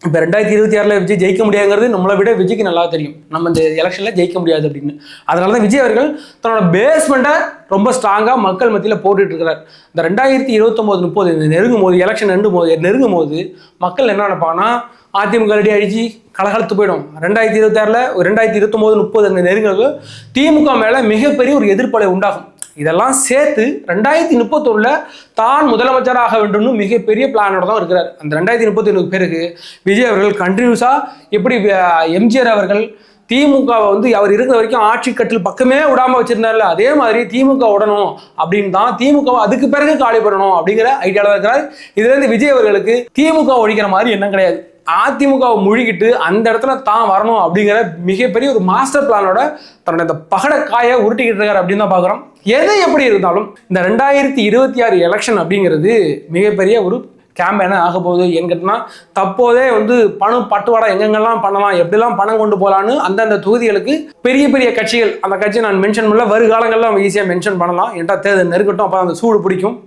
இப்போ 2026 விஜய் ஜெயிக்க முடியாதுங்கிறது நம்மளை விட விஜய்க்கு நல்லா தெரியும். நம்ம இந்த எலெக்ஷனில் ஜெயிக்க முடியாது அப்படின்னு. அதனால தான் விஜய் அவர்கள் தன்னோட பேஸ்மெண்ட்டை ரொம்ப ஸ்ட்ராங்காக மக்கள் மத்தியில் போட்டுட்டு இருக்கிறார். இந்த 2029-30 நெருங்கும் போது, எலெக்ஷன் நெருங்கும் போது மக்கள் என்ன நினைப்பாங்கன்னா, அதிமுக ரெடி அடிச்சு கலகலத்து போயிடும். 2026 2029-30 நெருங்கிறது திமுக மேலே மிகப்பெரிய ஒரு எதிர்ப்பலை உண்டாகும். இதெல்லாம் சேர்த்து 2031 தான் முதலமைச்சராக வேண்டும்னு மிகப்பெரிய பிளானோட தான் இருக்கிறார். அந்த 2031 பிறகு விஜய் அவர்கள் கண்டினியூஸாக எப்படி எம்ஜிஆர் அவர்கள் திமுகவை அவர் இருக்கிற வரைக்கும் ஆட்சி கட்டில் பக்கமே விடாமல் வச்சிருந்தார்ல, அதே மாதிரி திமுக உடணும் அப்படின்னு தான் திமுகவை அதுக்கு பிறகு காலி பண்ணணும் அப்படிங்கிற ஐடியாவில் இருக்கிறார். இதுலேருந்து விஜய் அவர்களுக்கு திமுக ஒழிக்கிற மாதிரி எண்ணம் கிடையாது. அதிமுகவை முழுகிட்டு அந்த இடத்துல தான் வரணும் அப்படிங்கிற மிகப்பெரிய ஒரு மாஸ்டர் பிளானோட தன்னோட இந்த பகட காயை உருட்டிக்கிட்டு இருக்காரு அப்படின்னு தான் பார்க்குறோம். எது எப்படி இருந்தாலும் இந்த 2026 எலெக்ஷன் அப்படிங்கிறது மிகப்பெரிய ஒரு கேம்பெயினா ஆக போகுது. ஏன்னு கேட்டோம்னா, தப்போதே பணம் பட்டுவாடா எங்கெங்கெல்லாம் பண்ணலாம், எப்படிலாம் பணம் கொண்டு போகலான்னு அந்தந்த தொகுதிகளுக்கு பெரிய பெரிய கட்சிகள், அந்த கட்சியை நான் மென்ஷன் பண்ணல, வருகாலங்களில் அவங்க ஈஸியாக மென்ஷன் பண்ணலாம். ஏன்டா தேர்தல் நெருக்கட்டும், அப்போ அந்த சூடு பிடிக்கும்.